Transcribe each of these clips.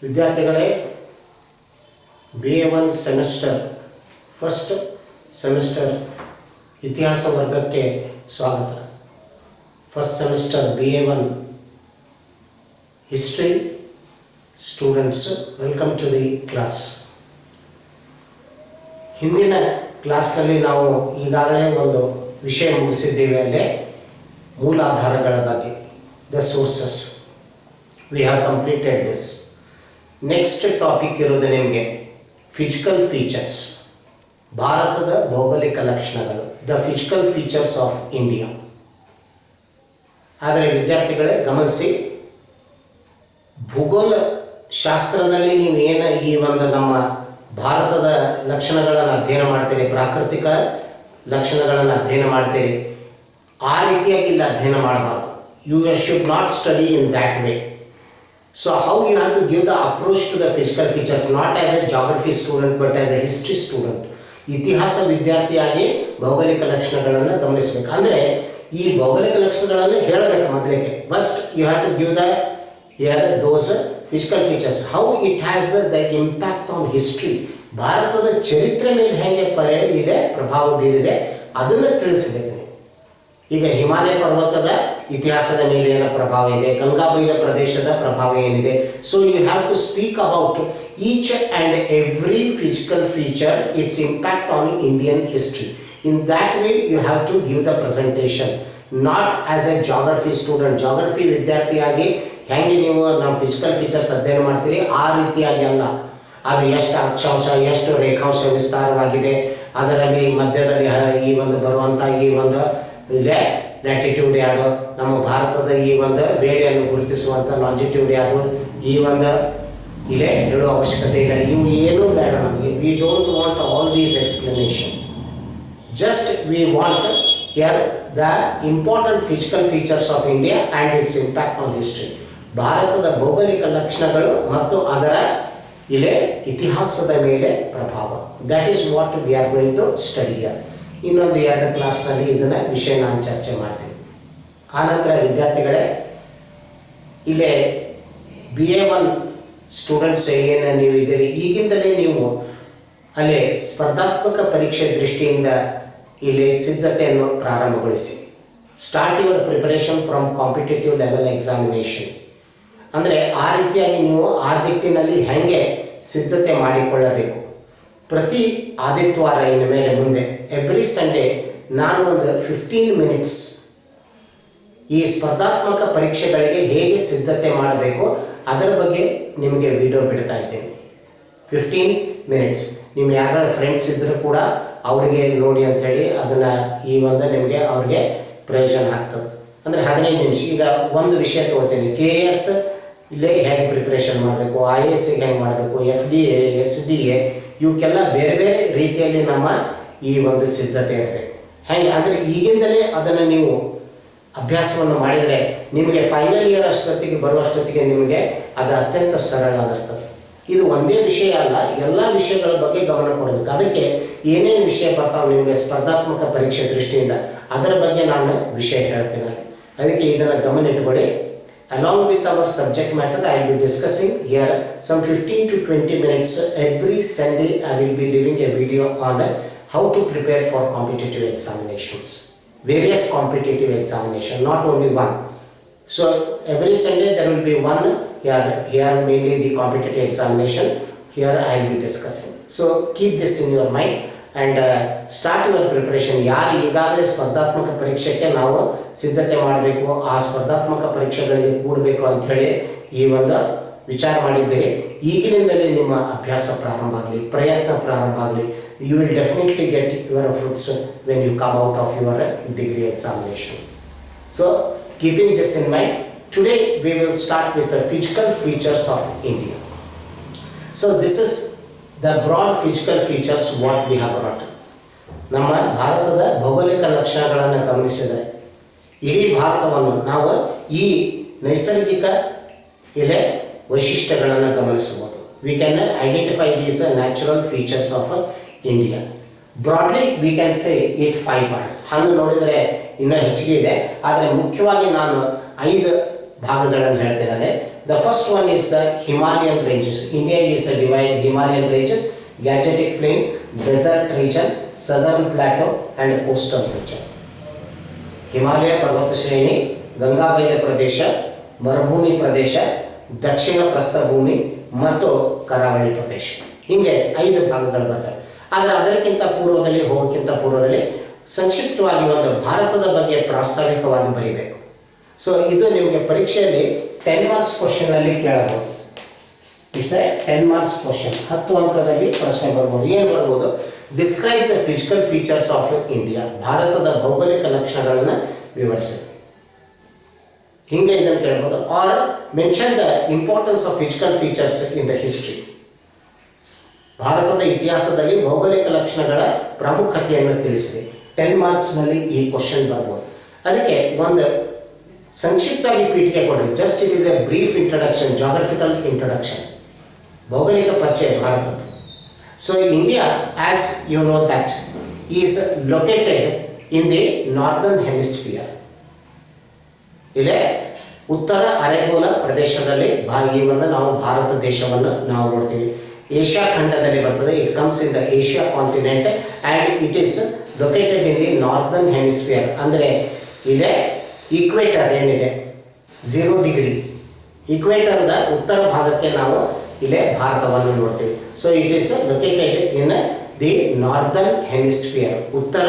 ವಿದ್ಯಾರ್ಥಿಗಳೇ, BA1 semester first semester ಇತಿಹಾಸ ವರ್ಗಕ್ಕೆ ಸ್ವಾಗತ. First semester BA1 history students, welcome to the class. ಹಿಂದಿನ ಕ್ಲಾಸ್ನಲ್ಲಿ ನಾವು ಈಗಾಗಲೇ ಒಂದು ವಿಷಯ ಮುಗಿಸಿದ್ದೇವೆ, ಅಲ್ಲೇ ಮೂಲಾಧಾರಗಳ ಬಗ್ಗೆ, the sources. We have completed this. Next topic ಇರೋದು ನಿಮಗೆ ಫಿಸಿಕಲ್ ಫೀಚರ್ಸ್, ಭಾರತದ ಭೌಗೋಳಿಕ ಲಕ್ಷಣಗಳು, the physical features of India. ಆದರೆ ವಿದ್ಯಾರ್ಥಿಗಳೇ ಗಮನಿಸಿ, ಭೂಗೋಳ ಶಾಸ್ತ್ರದಲ್ಲಿ ನೀವು ಏನು ಈ ಒಂದು ನಮ್ಮ ಭಾರತದ ಲಕ್ಷಣಗಳನ್ನು ಅಧ್ಯಯನ ಮಾಡ್ತೀರಿ, ಪ್ರಾಕೃತಿಕ ಲಕ್ಷಣಗಳನ್ನು ಅಧ್ಯಯನ ಮಾಡ್ತೀರಿ, ಆ ರೀತಿಯಾಗಿ ಇಲ್ಲಿ ಅಧ್ಯಯನ ಮಾಡಬಾರ್ದು. You should not study in that way. So how you have to give the approach to the physical features, not as a geography student but as a history student. ಇತಿಹಾಸ ವಿದ್ಯಾರ್ಥಿಯಾಗಿ ಭೌಗೋಳಿಕ ಲಕ್ಷಣಗಳನ್ನು ಗಮನಿಸಬೇಕು. ಅಂದರೆ ಈ ಭೌಗೋಳಿಕ ಲಕ್ಷಣಗಳನ್ನು ಹೇಳಬೇಕು ಮೊದಲಿಗೆ. First you have to give the those physical features, how it has the impact on history. ಭಾರತದ ಚರಿತ್ರೆ ಮೇಲೆ ಹೇಗೆ ಇದೆ, ಪ್ರಭಾವ ಬೀರಿದೆ, ಅದನ್ನು ತಿಳಿಸಬೇಕು. ಈಗ ಹಿಮಾಲಯ ಪರ್ವತದ ಇತಿಹಾಸದ ಮೇಲೆ ಏನೋ ಪ್ರಭಾವ ಇದೆ, ಗಂಗಾಬೈಲ ಪ್ರದೇಶದ ಪ್ರಭಾವ ಏನಿದೆ. So you have to speak about each and every physical feature, its impact on Indian history. In that way you have to give the presentation, not as a geography student. Geography ವಿದ್ಯಾರ್ಥಿಯಾಗಿ ಹೇಗೆ ನೀವು ನಮ್ಮ physical features ಅಧ್ಯಯನ ಮಾಡ್ತೀರಿ, ಆ ರೀತಿಯಾಗಿ ಅಲ್ಲ. ಅದು ಎಷ್ಟು ಅಕ್ಷಾಂಶ, ಎಷ್ಟು ರೇಖಾಂಶ ವಿಸ್ತಾರವಾಗಿದೆ, ಅದರಲ್ಲಿ ಮಧ್ಯದಲ್ಲಿ ಈ ಒಂದು ಬರುವಂಥ ಈ ಒಂದು ಇದೆ ಲ್ಯಾಟಿಟ್ಯೂಡ್ ಯಾವುದು, ನಮ್ಮ ಭಾರತದ ಈ ಒಂದು ಬೇಡಿಯನ್ನು ಗುರುತಿಸುವಂಥ ಲಾಂಜಿಟ್ಯೂಡ್ ಯಾವುದು, ಈ ಒಂದು ಇಲ್ಲೇ ಹೇಳುವ ಅವಶ್ಯಕತೆ ಇಲ್ಲ. ಇವು ಏನೂ ಬೇಡ ನಮಗೆ. We don't want all these explanation. Just we want here the important physical features of India and its impact on history. ಭಾರತದ ಭೌಗೋಳಿಕ ಲಕ್ಷಣಗಳು ಮತ್ತು ಅದರ ಇಲ್ಲೇ ಇತಿಹಾಸದ ಮೇಲೆ ಪ್ರಭಾವ. That is what we are going to study here. ಇನ್ನೊಂದು 2 ಕ್ಲಾಸ್ನಲ್ಲಿ ಇದನ್ನು ವಿಷಯ ನಾನು ಚರ್ಚೆ ಮಾಡ್ತೀನಿ. ಆನಂತರ ವಿದ್ಯಾರ್ಥಿಗಳೇ, ಇಲ್ಲೇ BA1 ಸ್ಟೂಡೆಂಟ್ಸ್ ಏನು ನೀವು ಇದ್ದೀರಿ, ಈಗಿಂದಲೇ ನೀವು ಅಲ್ಲೇ ಸ್ಪರ್ಧಾತ್ಮಕ ಪರೀಕ್ಷೆ ದೃಷ್ಟಿಯಿಂದ ಇಲ್ಲಿ ಸಿದ್ಧತೆಯನ್ನು ಪ್ರಾರಂಭಗೊಳಿಸಿ. Start your preparation from competitive level examination. ಅಂದರೆ ಆ ರೀತಿಯಾಗಿ ನೀವು ಆ ದಿಟ್ಟಿನಲ್ಲಿ ಹೇಗೆ ಸಿದ್ಧತೆ ಮಾಡಿಕೊಳ್ಳಬೇಕು. ಪ್ರತಿ ಆದಿತ್ಯವಾರ ಇನ್ನು ಮೇಲೆ ಮುಂದೆ ಎವ್ರಿ ಸಂಡೇ ನಾನು ಒಂದು 15 ಮಿನಿಟ್ಸ್ ಈ ಸ್ಪರ್ಧಾತ್ಮಕ ಪರೀಕ್ಷೆಗಳಿಗೆ ಹೇಗೆ ಸಿದ್ಧತೆ ಮಾಡಬೇಕು ಅದರ ಬಗ್ಗೆ ನಿಮಗೆ ವಿಡಿಯೋ ಬಿಡ್ತಾ ಇದ್ದೇನೆ. 15 ಮಿನಿಟ್ಸ್. ನಿಮ್ಮ ಯಾರ ಫ್ರೆಂಡ್ಸ್ ಇದ್ದರೂ ಕೂಡ ಅವರಿಗೆ ನೋಡಿ ಅಂಥೇಳಿ ಅದನ್ನು ಈ ಒಂದು ನಿಮಗೆ ಅವ್ರಿಗೆ ಪ್ರಯೋಜನ ಆಗ್ತದೆ. ಅಂದರೆ 15 ನಿಮಿಷ. ಈಗ ಒಂದು ವಿಷಯ ತೊಗೊಳ್ತೀನಿ, KS ಇಲ್ಲೇ ಹೇಗೆ ಪ್ರಿಪ್ರೇಷನ್ ಮಾಡಬೇಕು, IAS ಹೇಗೆ ಮಾಡಬೇಕು, FDA SDA ಇವಕ್ಕೆಲ್ಲ ಬೇರೆ ಬೇರೆ ರೀತಿಯಲ್ಲಿ ನಮ್ಮ ಈ ಒಂದು ಸಿದ್ಧತೆ ಇರಬೇಕು. ಹೇಗೆ ಅಂದರೆ ಈಗಿಂದಲೇ ಅದನ್ನು ನೀವು ಅಭ್ಯಾಸವನ್ನು ಮಾಡಿದರೆ ನಿಮಗೆ ಫೈನಲ್ ಇಯರ್ ಅಷ್ಟೊತ್ತಿಗೆ ಬರುವಷ್ಟೊತ್ತಿಗೆ ನಿಮಗೆ ಅದು ಅತ್ಯಂತ ಸರಳ ಅನ್ನಿಸ್ತದೆ. ಇದು ಒಂದೇ ವಿಷಯ ಅಲ್ಲ, ಎಲ್ಲ ವಿಷಯಗಳ ಬಗ್ಗೆ ಗಮನ ಕೊಡಬೇಕು. ಅದಕ್ಕೆ ಏನೇನು ವಿಷಯ ಬರ್ತಾವೆ ನಿಮಗೆ ಸ್ಪರ್ಧಾತ್ಮಕ ಪರೀಕ್ಷೆ ದೃಷ್ಟಿಯಿಂದ ಅದರ ಬಗ್ಗೆ ನಾನು ವಿಷಯ ಹೇಳ್ತೇನೆ. ಅದಕ್ಕೆ ಇದನ್ನು ಗಮನ ಇಟ್ಕೊಳ್ಳಿ. Along with our subject matter, I will be discussing here some 15 to 20 minutes every Sunday. I will be giving a video on how to prepare for competitive examinations, various competitive examinations, not only one. So every Sunday there will be one. Here mainly the competitive examination. Here I will be discussing. So keep this in your mind and start your preparation. ಯಾರು ಈಗಾಗಲೇ ಸ್ಪರ್ಧಾತ್ಮಕ ಪರೀಕ್ಷೆಗೆ ನಾವು ಸಿದ್ಧತೆ ಮಾಡಬೇಕು, ಆ ಸ್ಪರ್ಧಾತ್ಮಕ ಪರೀಕ್ಷೆಗಳಿಗೆ ಕೂಡಬೇಕು ಅಂಥೇಳಿ ಈ ಒಂದು ವಿಚಾರ ಮಾಡಿದ್ದೀರಿ, ಈಗಿನಿಂದಲೇ ನಿಮ್ಮ ಅಭ್ಯಾಸ ಪ್ರಾರಂಭ ಆಗಲಿ, ಪ್ರಯತ್ನ ಪ್ರಾರಂಭ ಆಗಲಿ. You will definitely get your fruits when you come out of your degree examination. So keeping this in mind, today we will start with the physical features of India. So this is the broad physical features what we have brought. ನಮ್ಮ ಭಾರತದ ಭೌಗೋಳಿಕ ಲಕ್ಷಣಗಳನ್ನು ಗಮನಿಸಿದರೆ ಇಡೀ ಭಾರತವನ್ನು ನಾವು ಈ ನೈಸರ್ಗಿಕ ಇಲೆ ವೈಶಿಷ್ಟ್ಯಗಳನ್ನು ಗಮನಿಸಬಹುದು. We can identify these natural features of India. Broadly we can say it 5 parts. ಹಾಗೆ ನೋಡಿದರೆ ಇನ್ನೂ ಹೆಚ್ಚಿಗೆ ಇದೆ, ಆದರೆ ಮುಖ್ಯವಾಗಿ ನಾನು 5 ಭಾಗಗಳನ್ನು ಹೇಳ್ತೇನೆ. The first one is the Himalayan ranges. India is a divided Himalayan ranges, Gangetic plain, desert region, southern plateau and coastal region. Himalaya ಪರ್ವತ ಶ್ರೇಣಿ, ಗಂಗಾಬೈಲ ಪ್ರದೇಶ, ಮರುಭೂಮಿ ಪ್ರದೇಶ, ದಕ್ಷಿಣ ಪ್ರಸ್ಥಭೂಮಿ ಮತ್ತು ಕರಾವಳಿ ಪ್ರದೇಶ. ಹೀಗೆ 5 ಭಾಗಗಳು ಬರ್ತವೆ. ಆದರೆ ಅದಕ್ಕಿಂತ ಪೂರ್ವದಲ್ಲಿ ಹೋಗೋಕ್ಕಿಂತ ಪೂರ್ವದಲ್ಲಿ ಸಂಕ್ಷಿಪ್ತವಾಗಿ ಒಂದು ಭಾರತದ ಬಗ್ಗೆ ಪ್ರಾಸ್ತಾವಿಕವಾಗಿ ಬರೀಬೇಕು. ಸೊ ಇದು ನಿಮಗೆ ಪರೀಕ್ಷೆಯಲ್ಲಿ 10 ಮಾರ್ಕ್ಸ್ ಕ್ವಶನ್ ಅಲ್ಲಿ ಕೇಳಬಹುದು. It's a 10 marks question. 10 ಅಂಕದಲ್ಲಿ ಪ್ರಶ್ನೆ ಬರ್ಬೋದು. ಏನು ಬರ್ಬೋದು? Describe the physical features of India. ಭಾರತದ ಭೌಗೋಳಿಕ ಲಕ್ಷಣಗಳನ್ನು ವಿವರಿಸಿ. ಹಿಂಗೆ ಇದನ್ನು ಕೇಳಬಹುದು. Or mention the importance of physical features in the history. ಭಾರತದ ಇತಿಹಾಸದಲ್ಲಿ ಭೌಗೋಳಿಕ ಲಕ್ಷಣಗಳ ಪ್ರಾಮುಖ್ಯತೆಯನ್ನು ತಿಳಿಸಿದೆ. 10 ಮಾರ್ಕ್ಸ್ನಲ್ಲಿ ಈ ಕ್ವಶನ್ ಬರ್ಬೋದು. ಅದಕ್ಕೆ ಒಂದು ಸಂಕ್ಷಿಪ್ತವಾಗಿ ಪೀಠಿಕೆ ಕೊಡ್ರಿ. Just it is a brief introduction, geographical introduction, ಭೌಗೋಳಿಕ ಪರಿಚಯ ಭಾರತದ್ದು. So India, as you know that, is located in the northern hemisphere. ಇಲ್ಲೇ ಉತ್ತರ ಅರೆಗೋಲ ಪ್ರದೇಶದಲ್ಲಿ ಈ ಒಂದು ನಾವು ಭಾರತ ದೇಶವನ್ನು ನಾವು ನೋಡ್ತೀವಿ. ಏಷ್ಯಾ ಖಂಡದಲ್ಲಿ ಬರ್ತದೆ. It comes in the Asia continent and it is located in the northern hemisphere. ಅಂದರೆ ಇಲ್ಲೇ ಈಕ್ವೇಟರ್ ಏನಿದೆ 0 ಡಿಗ್ರಿ, ಈಕ್ವೇಟರ್ದ ಉತ್ತರ ಭಾಗಕ್ಕೆ ನಾವು ಇಲ್ಲೇ ಭಾರತವನ್ನು ನೋಡ್ತೀವಿ. So it is located in the northern hemisphere, ಉತ್ತರ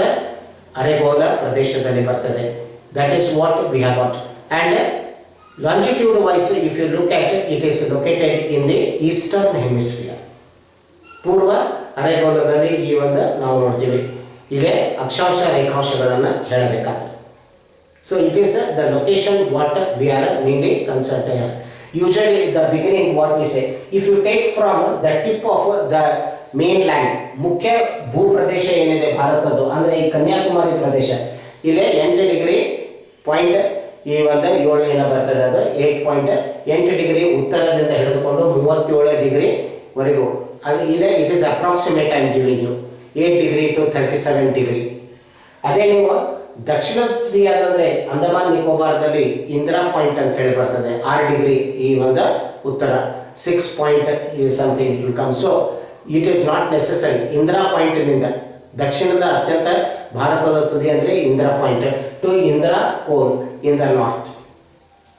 ಅರೆಗೋಲ ಪ್ರದೇಶದಲ್ಲಿ ಬರ್ತದೆ. That is what we have got. And longitude wise if you look at it is located in the eastern hemisphere. ಪೂರ್ವ ಅರೆಗೋಲದಲ್ಲಿ ಈ ಒಂದು ನಾವು ನೋಡ್ತೀವಿ. ಇಲ್ಲೇ ಅಕ್ಷಾಂಶ ರೇಖಾಂಶಗಳನ್ನು ಹೇಳಬೇಕಾದ್ರೆ. So it is the location what we are mainly concerned here. Usually the beginning what we say, if you take from the tip of the mainland, ಮುಖ್ಯ ಭೂ ಪ್ರದೇಶ ಏನಿದೆ ಭಾರತದ್ದು ಅಂದರೆ ಈ ಕನ್ಯಾಕುಮಾರಿ ಪ್ರದೇಶ, ಇಲ್ಲೇ 8 ಡಿಗ್ರಿ ಪಾಯಿಂಟ್ ಈ ಒಂದು 7 ಏನೋ ಬರ್ತದೆ, ಅದು 8.8 ಡಿಗ್ರಿ ಉತ್ತರದಿಂದ ಹಿಡಿದುಕೊಂಡು 37 ಡಿಗ್ರಿ ವರೆಗೂ. ಅದು ಇಲ್ಲೇ it is approximate I am giving you 8 degree to 37 degree. ಅದೇ ನೀವು ದಕ್ಷಿಣ ತುದಿಯಾದಂದರೆ ಅಂಡಮಾನ್ ನಿಕೋಬಾರ್ದಲ್ಲಿ ಇಂದಿರಾ ಪಾಯಿಂಟ್ ಅಂತ ಹೇಳಿ ಬರ್ತದೆ, 6 ಡಿಗ್ರಿ ಈ ಒಂದು ಉತ್ತರ, 6 point is something it will come. So it is not necessary. Indira ಪಾಯಿಂಟ್ನಿಂದ ದಕ್ಷಿಣದ ಅತ್ಯಂತ ಭಾರತದ ತುದಿ ಅಂದರೆ Indira point to Indira col in the north.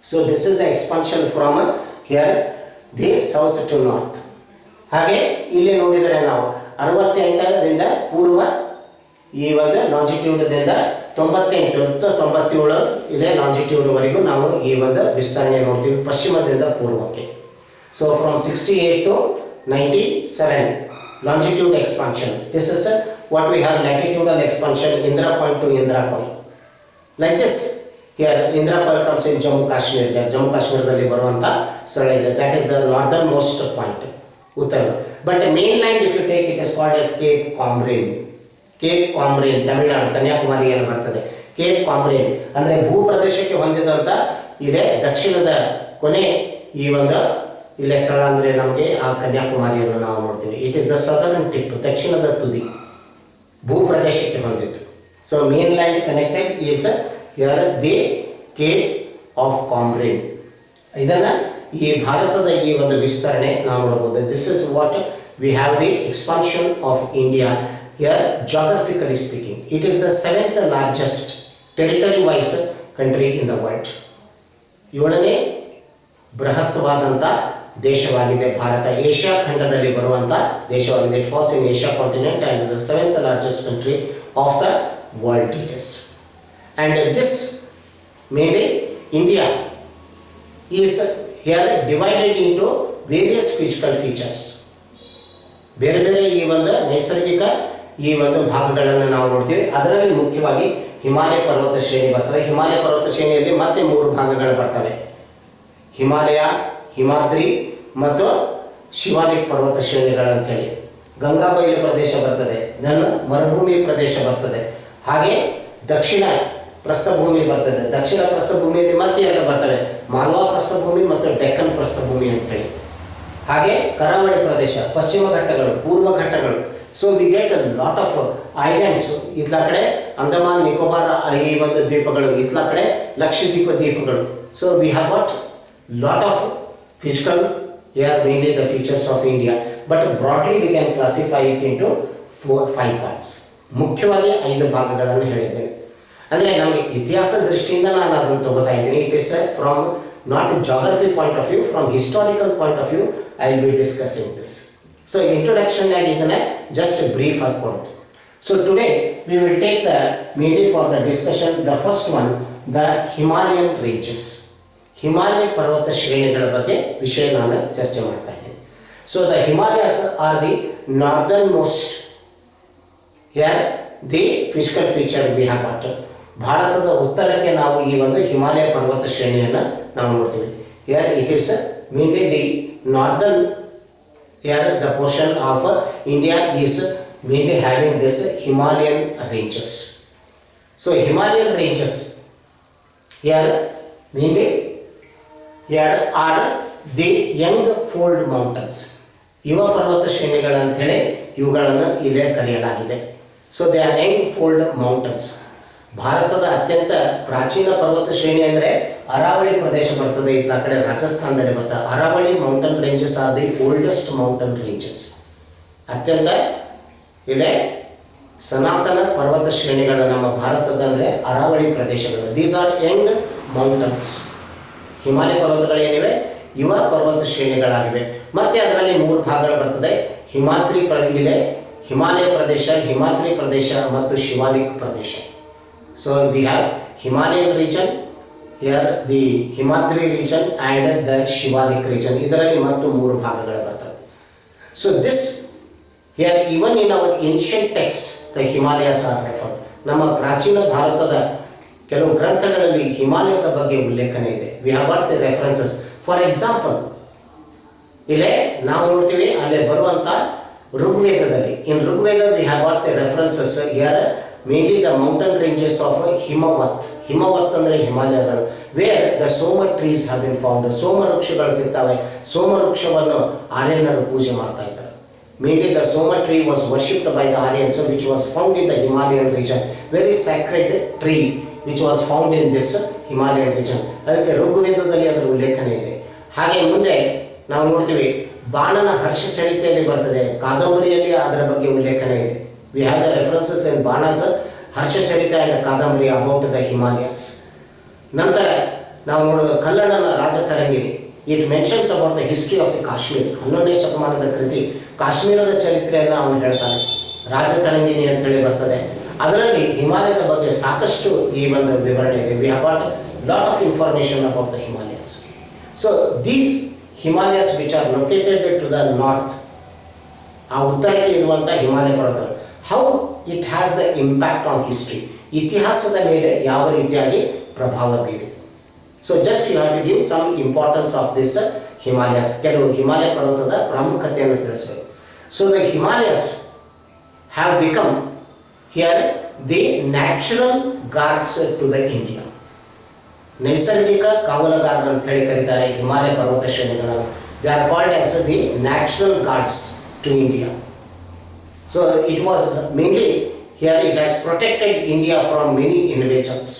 So this is the expansion from here the south to north. ಹಾಗೆ ಇಲ್ಲಿ ನೋಡಿದರೆ ನಾವು 68ರಿಂದ ಪೂರ್ವ ಈ ಒಂದು ಲಾಂಜಿಟ್ಯೂಡ್ದಿಂದ 98 97 ಇದೇ ಲಾಂಜಿಟ್ಯೂಡ್ವರೆಗೂ ನಾವು ಈ ಒಂದು ವಿಸ್ತರಣೆ ನೋಡ್ತೀವಿ ಪಶ್ಚಿಮದಿಂದ ಪೂರ್ವಕ್ಕೆ. So from 68 to 97 longitude expansion. This is what we have latitudinal expansion, Indira point to Indira point. Like this, here Indira point comes in Jammu Kashmir. There Jammu Kashmir dalli baruvanta ಸ್ಥಳ ಇದೆ. That is the northernmost point, Uttara. But mainland if you take it is called as Cape Comorin. Cape Comorin, Tamil Nadu ಕನ್ಯಾಕುಮಾರಿಯಲ್ಲಿ ಬರ್ತದೆ. Cape ಕಾಮ್ರೇನ್ ಅಂದರೆ ಭೂ ಪ್ರದೇಶಕ್ಕೆ ಹೊಂದಿದಂಥ ಇಲ್ಲೇ ದಕ್ಷಿಣದ ಕೊನೆ ಈ ಒಂದು ಇಲ್ಲೇ ಸ್ಥಳ ಅಂದರೆ ನಮಗೆ ಆ ಕನ್ಯಾಕುಮಾರಿಯನ್ನು ನಾವು ನೋಡ್ತೀವಿ. It is the southern tip, ದಕ್ಷಿಣದ ತುದಿ ಭೂ ಪ್ರದೇಶಕ್ಕೆ ಹೊಂದಿತ್ತು. So mainland connected is here the cape of Comorin. ಇದನ್ನು ಈ ಭಾರತದ ಈ ಒಂದು ವಿಸ್ತರಣೆ ನಾವು ನೋಡಬಹುದು. This is what we have the expansion of India. Here, geographically speaking, it is the 7th largest territory-wise country in the world. 7ನೇ ಬೃಹತ್ವಾದಂಥ ದೇಶವಾಗಿದೆ Bharat. Asia ಖಂಡದಲ್ಲಿ ಬರುವಂಥ ದೇಶವಾಗಿದೆ. It falls in Asia continent and the 7th largest country of the world it is. And this mainly India is here divided into various physical features. ಬೇರೆ ಬೇರೆ ಈ ಒಂದು ನೈಸರ್ಗಿಕ ಈ ಒಂದು ಭಾಗಗಳನ್ನು ನಾವು ನೋಡ್ತೀವಿ. ಅದರಲ್ಲಿ ಮುಖ್ಯವಾಗಿ ಹಿಮಾಲಯ ಪರ್ವತ ಶ್ರೇಣಿ ಬರ್ತವೆ. ಹಿಮಾಲಯ ಪರ್ವತ ಶ್ರೇಣಿಯಲ್ಲಿ ಮತ್ತೆ 3 ಭಾಗಗಳು ಬರ್ತವೆ. ಹಿಮಾಲಯ, ಹಿಮಾದ್ರಿ ಮತ್ತು ಶಿವಾಲಿಕ್ ಪರ್ವತ ಶ್ರೇಣಿಗಳು ಅಂತೇಳಿ. ಗಂಗಾಬೈಲು ಪ್ರದೇಶ ಬರ್ತದೆ, ದೆನ್ ಮರುಭೂಮಿ ಪ್ರದೇಶ ಬರ್ತದೆ, ಹಾಗೆ ದಕ್ಷಿಣ ಪ್ರಸ್ಥಭೂಮಿ ಬರ್ತದೆ. ದಕ್ಷಿಣ ಪ್ರಸ್ಥಭೂಮಿಯಲ್ಲಿ ಮತ್ತೆ 2 ಬರ್ತವೆ, ಮಾಲ್ವಾ ಪ್ರಸ್ಥಭೂಮಿ ಮತ್ತು ಡೆಕ್ಕನ್ ಪ್ರಸ್ಥಭೂಮಿ ಅಂತೇಳಿ. ಹಾಗೆ ಕರಾವಳಿ ಪ್ರದೇಶ, ಪಶ್ಚಿಮ ಘಟ್ಟಗಳು, ಪೂರ್ವ ಘಟ್ಟಗಳು. So we get lot of islands. ಇತ್ಲ ಕಡೆ ಅಂಡಮಾನ್ ನಿಕೋಬಾರ್ ಈ ಒಂದು ದ್ವೀಪಗಳು, ಇತ್ಲ ಕಡೆ ಲಕ್ಷದ್ವೀಪ ದ್ವೀಪಗಳು. So we have got lot of Physical, here mainly the features of India, but broadly we can classify it into 5 parts. ಮುಖ್ಯವಾಗಿ 5 ಭಾಗಗಳನ್ನು ಹೇಳಿದ್ದೇನೆ. ಅಂದರೆ ನಮಗೆ ಇತಿಹಾಸ ದೃಷ್ಟಿಯಿಂದ ನಾನು ಅದನ್ನು ತಗೋತಾ ಇದ್ದೀನಿ. It is from not geography point of view, from historical point of view I will be discussing this. So introduction ಆಗಿ ಇದನ್ನು ಜಸ್ಟ್ ಬ್ರೀಫ್ ಆಗಿ ಕೊಡೋದು. So today we will take the mainly for the discussion the first one, the Himalayan ranges. Himalaya ಪರ್ವತ ಶ್ರೇಣಿಗಳ ಬಗ್ಗೆ ವಿಷಯ ನಾನು ಚರ್ಚೆ ಮಾಡ್ತಾ ಇದ್ದೀನಿ. So the Himalayas R the northern most, here the physical feature V have got. ಭಾರತದ ಉತ್ತರಕ್ಕೆ ನಾವು ಈ ಒಂದು ಹಿಮಾಲಯ ಪರ್ವತ ಶ್ರೇಣಿಯನ್ನು ನಾವು ನೋಡ್ತೀವಿ. Here it is mainly the northern, here the portion of India is mainly having this Himalayan ranges. So Himalayan ranges here mainly here are the young fold mountains. ಯುವ ಪರ್ವತ ಶ್ರೇಣಿಗಳು ಅಂತ ಹೇಳಿ ಇವುಗಳನ್ನು ಇಲ್ಲೇ ಕರೆಯಲಾಗಿದೆ. So they R Young fold mountains. ಭಾರತದ ಅತ್ಯಂತ ಪ್ರಾಚೀನ ಪರ್ವತ ಶ್ರೇಣಿ ಅಂದರೆ ಅರಾವಳಿ ಪ್ರದೇಶ ಬರ್ತದೆ, ಇತ್ತ ಕಡೆ ರಾಜಸ್ಥಾನದಲ್ಲಿ ಬರ್ತದೆ. Aravalli mountain ranges R the oldest mountain ranges. ಅತ್ಯಂತ ಇಲ್ಲೇ ಸನಾತನ ಪರ್ವತ ಶ್ರೇಣಿಗಳು ನಮ್ಮ ಭಾರತದ ಅಂದರೆ ಅರಾವಳಿ ಪ್ರದೇಶಗಳು. These are Young mountains. Himalaya ಪರ್ವತಗಳು ಏನಿವೆ ಯುವ ಪರ್ವತ ಶ್ರೇಣಿಗಳಾಗಿವೆ. ಮತ್ತು ಅದರಲ್ಲಿ 3 ಭಾಗಗಳು ಬರ್ತದೆ. ಹಿಮಾದ್ರಿ ಇದೆ ಹಿಮಾಲಯ ಪ್ರದೇಶ, ಹಿಮಾದ್ರಿ ಪ್ರದೇಶ ಮತ್ತು ಶಿವಾಲಿಕ್ ಪ್ರದೇಶ. So we have Himalayan region, here the Himadri region and the Shivalik region. ಇದರಲ್ಲಿ ಮತ್ತು 3 ಭಾಗಗಳು ಬರ್ತವೆ. So this here even in our ancient text the Himalayas are referred. ನಮ್ಮ ಪ್ರಾಚೀನ ಭಾರತದ ಕೆಲವು ಗ್ರಂಥಗಳಲ್ಲಿ ಹಿಮಾಲಯದ ಬಗ್ಗೆ ಉಲ್ಲೇಖನೆ ಇದೆ. we have got the references. for example ಇಲ್ಲೇ ನಾವು ನೋಡ್ತೀವಿ ಅಲ್ಲೇ ಬರುವಂತ ಋಗ್ವೇದದಲ್ಲಿ, in Rigveda we have got the references here mainly the mountain ranges of Himavat. Himavat ಅಂದರೆ ಹಿಮಾಲಯಗಳು, where the soma trees have been found. ಸೋಮ ವೃಕ್ಷಗಳು ಸಿಗ್ತವೆ. ಸೋಮ ವೃಕ್ಷವನ್ನು ಆರ್ಯನರು ಪೂಜೆ ಮಾಡ್ತಾ ಇದ್ದಾರೆ. Mainly the Soma tree was worshipped by the Aryans, which was found in the Himalayan region. Very sacred tree which was found in this Himalayan region. ಅದಕ್ಕೆ ಋಗ್ವೇದದಲ್ಲಿ ಅದರ ಉಲ್ಲೇಖನೆ ಇದೆ. ಹಾಗೆ ಮುಂದೆ ನಾವು ನೋಡ್ತೀವಿ ಬಾಣನ ಹರ್ಷ ಚರಿತೆಯಲ್ಲಿ ಬರ್ತದೆ, ಕಾದಂಬರಿಯಲ್ಲಿ ಅದರ ಬಗ್ಗೆ ಉಲ್ಲೇಖನೆ ಇದೆ. We have the references in ಬಾಣಸ್ Harsha Charite and ಕಾದಂಬರಿ about the Himalayas. ನಂತರ ನಾವು ನೋಡೋದು ಕಲ್ಲಣ್ಣನ Rajatarangini. It mentions about the history of the Kashmir. 11ನೇ ಶತಮಾನದ ಕೃತಿ ಕಾಶ್ಮೀರದ ಚರಿತ್ರೆಯನ್ನು ಅವನು ಹೇಳ್ತಾನೆ. ರಾಜತರಂಗಿಣಿ ಅಂತೇಳಿ ಬರ್ತದೆ. ಅದರಲ್ಲಿ ಹಿಮಾಲಯದ ಬಗ್ಗೆ ಸಾಕಷ್ಟು ಈ ಒಂದು ವಿವರಣೆ ಇದೆ. We have got lot of information about the Himalayas. So these Himalayas which are located to the north, ಆ ಉತ್ತರಕ್ಕೆ ಇರುವಂಥ ಹಿಮಾಲಯ ಪರ್ವತಗಳು, how it has the impact on history. ಇತಿಹಾಸದ ಮೇಲೆ ಯಾವ ರೀತಿಯಾಗಿ ಪ್ರಭಾವ ಬೀರಿದೆ. So just you have to give some importance of this Himalayas. ಕೆಲವು ಹಿಮಾಲಯ ಪರ್ವತದ ಪ್ರಾಮುಖ್ಯತೆಯನ್ನು ತಿಳಿಸಬೇಕು. So the Himalayas have become here the natural guards to the India. ನೈಸರ್ಗಿಕ ಕಾವಲುಗಾರರು ಅಂತ ಹೇಳಿ ಕರೀತಾರೆ ಹಿಮಾಲಯ ಪರ್ವತ ಶ್ರೇಣಿಗಳನ್ನು. They are called as the natural guards to India. So it was mainly here it has protected India from many invasions.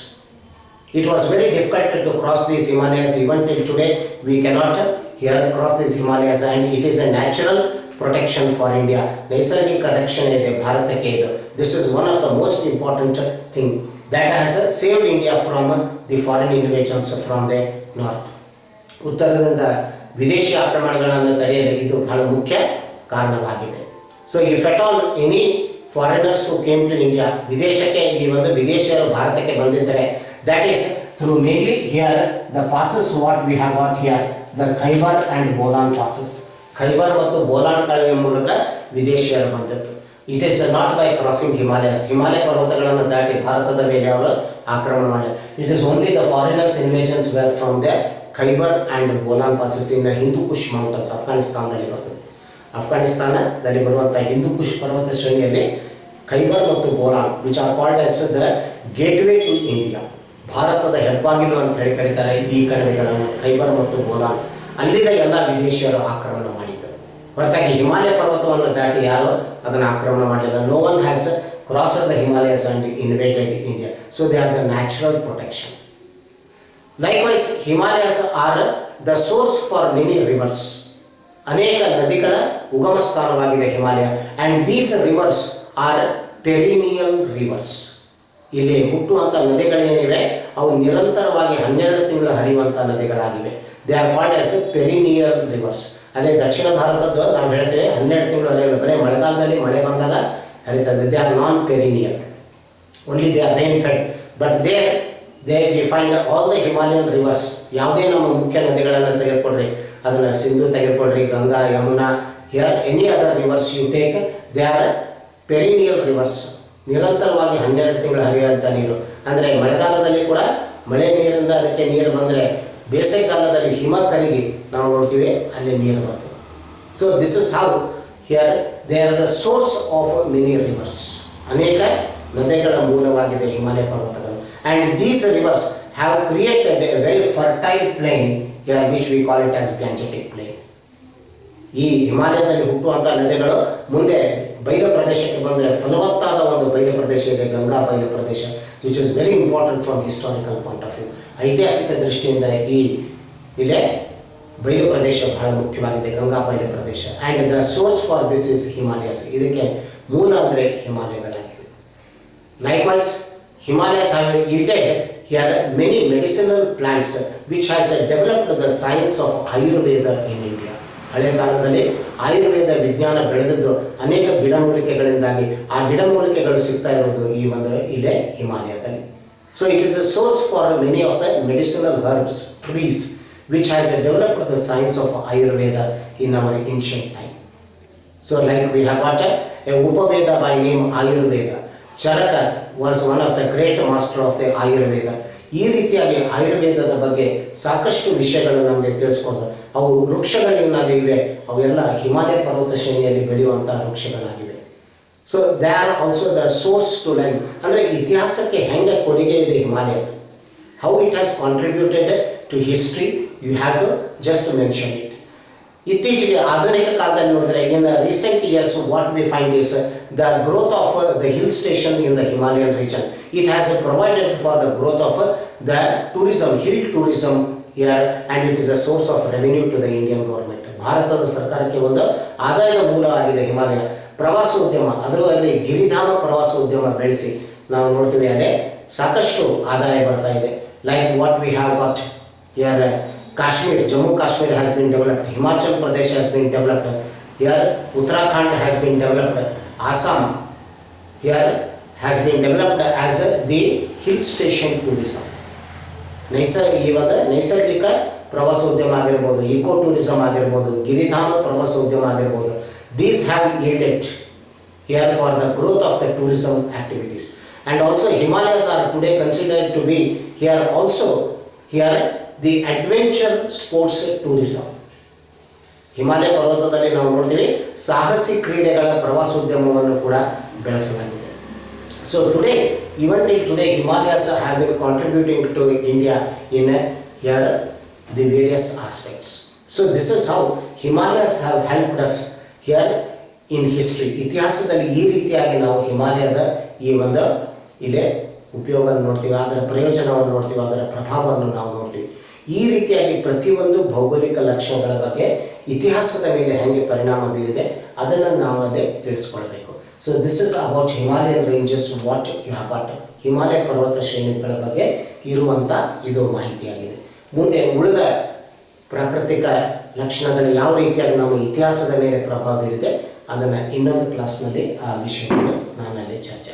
It was very difficult to cross these Himalayas. Even till today we cannot here cross these Himalayas, and it is a natural protection for India. ನೈಸರ್ಗಿಕ ರಕ್ಷಣೆ ಇದೆ ಭಾರತಕ್ಕೆ ಇದು. This is one of the most important thing that has saved India from the foreign invasions from the north. ಉತ್ತರದಿಂದ ವಿದೇಶಿ ಆಕ್ರಮಣಗಳನ್ನು ತಡೆಯಲು ಇದು ಬಹಳ ಮುಖ್ಯ ಕಾರಣವಾಗಿದೆ. So if at all any foreigners who came to India, ವಿದೇಶಕ್ಕೆ ಈ ಒಂದು ವಿದೇಶಿಯರು ಭಾರತಕ್ಕೆ ಬಂದಿದ್ದರೆ, that is through mainly here the passes what we have got here, the Khyber and Bolan passes. Khyber ಮತ್ತು ಬೋಲಾನ್ ಕಣಿವೆ ಮೂಲಕ ವಿದೇಶಿಯರು ಬಂದಿತ್ತು. It is not by crossing Himalayas. Himalaya ಪರ್ವತಗಳನ್ನು ದಾಟಿ ಭಾರತದ ಮೇಲೆ ಅವರು ಆಕ್ರಮಣ ಮಾಡಿದರು. It is only the foreigners invasions were from the Khyber and Bolan passes in the Hindu Kush mountains. ಅಫ್ಘಾನಿಸ್ತಾನದಲ್ಲಿ ಬರ್ತದೆ. ಅಫ್ಘಾನಿಸ್ತಾನದಲ್ಲಿ ಬರುವಂಥ ಹಿಂದೂ ಕುಶ್ ಪರ್ವತ ಶ್ರೇಣಿಯಲ್ಲಿ ಖೈಬರ್ ಮತ್ತು Bolan which are called as the gateway to India, ಭಾರತದ ಹೆಬ್ಬಾಗಿಲು ಅಂತ ಹೇಳಿ ಕರೀತಾರೆ ಈ ಕಣಿವೆಗಳನ್ನು, ಖೈಬರ್ ಮತ್ತು ಬೋಲಾನ್. ಅಲ್ಲಿದ ಎಲ್ಲ ವಿದೇಶಿಯರು ಆಕ್ರಮಣ ಮಾಡಿದ್ದರು. ಹೊರತಾಗಿ ಹಿಮಾಲಯ ಪರ್ವತವನ್ನು ದಾಟಿ ಯಾರು ಅದನ್ನು ಆಕ್ರಮಣ ಮಾಡಲಿಲ್ಲ. No one has crossed the Himalayas and invaded India. So they are the natural protection. Likewise, Himalayas are the source for many rivers. ಅನೇಕ ನದಿಗಳ ಉಗಮ ಸ್ಥಾನವಾಗಿದೆ Himalaya. And these rivers are perennial rivers. ಇಲ್ಲಿ ಹುಟ್ಟುವಂಥ ನದಿಗಳೇನಿವೆ ಅವು ನಿರಂತರವಾಗಿ 12 ತಿಂಗಳು ಹರಿಯುವಂಥ ನದಿಗಳಾಗಿವೆ. They are called as perennial rivers. ಅದೇ ದಕ್ಷಿಣ ಭಾರತದ್ದು ನಾವು ಹೇಳ್ತೇವೆ 12 ತಿಂಗಳು ಹರಿಯುವ, ಬರೀ ಮಳೆಗಾಲದಲ್ಲಿ ಮಳೆ ಬಂದಾಗ ಹರಿತದೆ. They are non perennial, only they are rain fed. But they we find all the Himalayan rivers. ಯಾವುದೇ ನಮ್ಮ ಮುಖ್ಯ ನದಿಗಳನ್ನು ತೆಗೆದುಕೊಳ್ರಿ, ಅದನ್ನು ಸಿಂಧು ತೆಗೆದುಕೊಳ್ರಿ, Ganga, Yamuna, here any other rivers you take, they are perennial rivers. ನಿರಂತರವಾಗಿ 12 ತಿಂಗಳು ಹರಿಯುವಂಥ ನೀರು. ಅಂದರೆ ಮಳೆಗಾಲದಲ್ಲಿ ಕೂಡ ಮಳೆ ನೀರಿಂದ ಅದಕ್ಕೆ ನೀರು ಬಂದರೆ ಬೇಸಿಗೆ ಕಾಲದಲ್ಲಿ ಹಿಮ ಕರಗಿ ನಾವು ನೋಡ್ತೀವಿ ಅಲ್ಲಿ ನೀರು ಬರ್ತದೆ. So this is how here they are the source of many rivers. ಅನೇಕ ನದಿಗಳ ಮೂಲವಾಗಿದೆ ಹಿಮಾಲಯ ಪರ್ವತಗಳು. And these rivers have created a very fertile plain here which we call it as Gangetic plain. ಈ ಹಿಮಾಲಯದಲ್ಲಿ ಹುಟ್ಟುವಂಥ ನದಿಗಳು ಮುಂದೆ ಬಯಲು ಪ್ರದೇಶಕ್ಕೆ ಬಂದರೆ ಫಲವತ್ತಾದ ಒಂದು ಬಯಲು ಪ್ರದೇಶ ಇದೆ, ಗಂಗಾ ಬಯಲು ಪ್ರದೇಶ, which is very important from historical point of view. ಐತಿಹಾಸಿಕ ದೃಷ್ಟಿಯಿಂದ ಈ ಇಲ್ಲೇ ಬಯಲು ಪ್ರದೇಶ ಬಹಳ ಮುಖ್ಯವಾಗಿದೆ, ಗಂಗಾ ಬಯಲು ಪ್ರದೇಶ. And the source for this is Himalayas. ಇದಕ್ಕೆ ಮೂಲ ಅಂದರೆ ಹಿಮಾಲಯಗಳಾಗಿವೆ. Likewise Himalayas have yielded here many medicinal plants which has developed the science of Ayurveda in India. ಹಳೆ ಕಾಲದಲ್ಲಿ ಆಯುರ್ವೇದ ವಿಜ್ಞಾನ ಬೆಳೆದದ್ದು ಅನೇಕ ಗಿಡಮೂಲಿಕೆಗಳಿಂದಾಗಿ. ಆ ಗಿಡಮೂಲಿಕೆಗಳು ಸಿಗ್ತಾ ಇರೋದು ಈ ಒಂದು ಇಲ್ಲೇ ಹಿಮಾಲಯದಲ್ಲಿ. So it is a source for many of the medicinal herbs, trees, which has developed the science of Ayurveda in our ancient time. So like we have got a Upaveda by name Ayurveda. Charaka was one of the great master of the Ayurveda. ಈ ರೀತಿಯಾಗಿ ಆಯುರ್ವೇದದ ಬಗ್ಗೆ ಸಾಕಷ್ಟು ವಿಷಯಗಳು ನಮಗೆ ತಿಳಿಸ್ಕೊಂಡು, ಅವು ವೃಕ್ಷಗಳೇನಾಗಿವೆ ಅವೆಲ್ಲ ಹಿಮಾಲಯ ಪರ್ವತ ಶ್ರೇಣಿಯಲ್ಲಿ ಬೆಳೆಯುವಂಥ ವೃಕ್ಷಗಳಾಗಿವೆ. So they are also the source to life. ಅಂದರೆ ಇತಿಹಾಸಕ್ಕೆ ಹೆಂಗೆ ಕೊಡುಗೆ ಇದೆ ಹಿಮಾಲಯದ್ದು, how it has contributed to history, you have to just mention it. ಇತ್ತೀಚೆಗೆ ಆಧುನಿಕ ಕಾಲದಲ್ಲಿ ನೋಡಿದ್ರೆ in recent years what we find is the growth of the hill station in the Himalayan region. It has provided for the growth of the tourism, hill tourism here, and it is a source of revenue to the Indian government. ಭಾರತದ ಸರ್ಕಾರಕ್ಕೆ ಒಂದು ಆದಾಯದ ಮೂಲವಾಗಿದೆ ಹಿಮಾಲಯ. ಪ್ರವಾಸೋದ್ಯಮ, ಅದರಲ್ಲಿ ಗಿರಿಧಾಮ ಪ್ರವಾಸೋದ್ಯಮ ಬೆಳೆಸಿ ನಾವು ನೋಡ್ತೀವಿ ಅಲ್ಲೇ ಸಾಕಷ್ಟು ಆದಾಯ ಬರ್ತಾ ಇದೆ. Like what we have got here Kashmir, Jammu Kashmir has been developed, Himachal Pradesh has been developed, here Uttarakhand has been developed, Assam here has been developed as the hill station tourism. ಇವಾಗ ನೈಸರ್ಗಿಕ ಪ್ರವಾಸೋದ್ಯಮ ಆಗಿರ್ಬೋದು, eco tourism ಆಗಿರ್ಬೋದು, ಗಿರಿಧಾಮ ಪ್ರವಾಸೋದ್ಯಮ ಆಗಿರ್ಬೋದು, these have yielded here for the growth of the tourism activities. And also Himalayas are today considered to be here also here the adventure sports tourism. Himalaya ಪರ್ವತದಲ್ಲಿ ನಾವು ನೋಡ್ತೀವಿ ಸಾಹಸಿ ಕ್ರೀಡೆಗಳ ಪ್ರವಾಸೋದ್ಯಮವನ್ನು ಕೂಡ ಬೆಳೆಸಲಾಗಿದೆ. So today, even till today, Himalayas have been contributing to India in here the various aspects. So this is how Himalayas have helped us here in history. ಇತಿಹಾಸದಲ್ಲಿ ಈ ರೀತಿಯಾಗಿ ನಾವು ಹಿಮಾಲಯದ ಈ ಒಂದು ಇಲ್ಲೇ ಉಪಯೋಗ ನೋಡ್ತೀವಿ, ಅದರ ಪ್ರಯೋಜನವನ್ನು ನೋಡ್ತೀವಿ, ಅದರ ಪ್ರಭಾವವನ್ನು ನಾವು ನೋಡ್ತೀವಿ. ಈ ರೀತಿಯಾಗಿ ಪ್ರತಿಯೊಂದು ಭೌಗೋಳಿಕ ಲಕ್ಷಣಗಳ ಬಗ್ಗೆ ಇತಿಹಾಸದ ಮೇಲೆ ಹೇಗೆ ಪರಿಣಾಮ ಬೀರಿದೆ ಅದನ್ನು ನಾವು ಅದೇ ತಿಳಿಸ್ಕೊಳ್ಬೇಕು. So this is about Himalayan ranges, what you have got. Himalaya ಪರ್ವತ ಶ್ರೇಣಿಗಳ ಬಗ್ಗೆ ಇರುವಂಥ ಇದು ಮಾಹಿತಿಯಾಗಿದೆ. ಮುಂದೆ ಉಳಿದ ಪ್ರಾಕೃತಿಕ ಲಕ್ಷಣಗಳು ಯಾವ ರೀತಿಯಾಗಿ ನಮ್ಮ ಇತಿಹಾಸದ ಮೇಲೆ ಪ್ರಭಾವ ಬೀರಿದೆ ಅದನ್ನು ಇನ್ನೊಂದು ಕ್ಲಾಸ್ನಲ್ಲಿ ಆ ವಿಷಯವನ್ನು ನಾನು ಅಲ್ಲಿ ಚರ್ಚೆ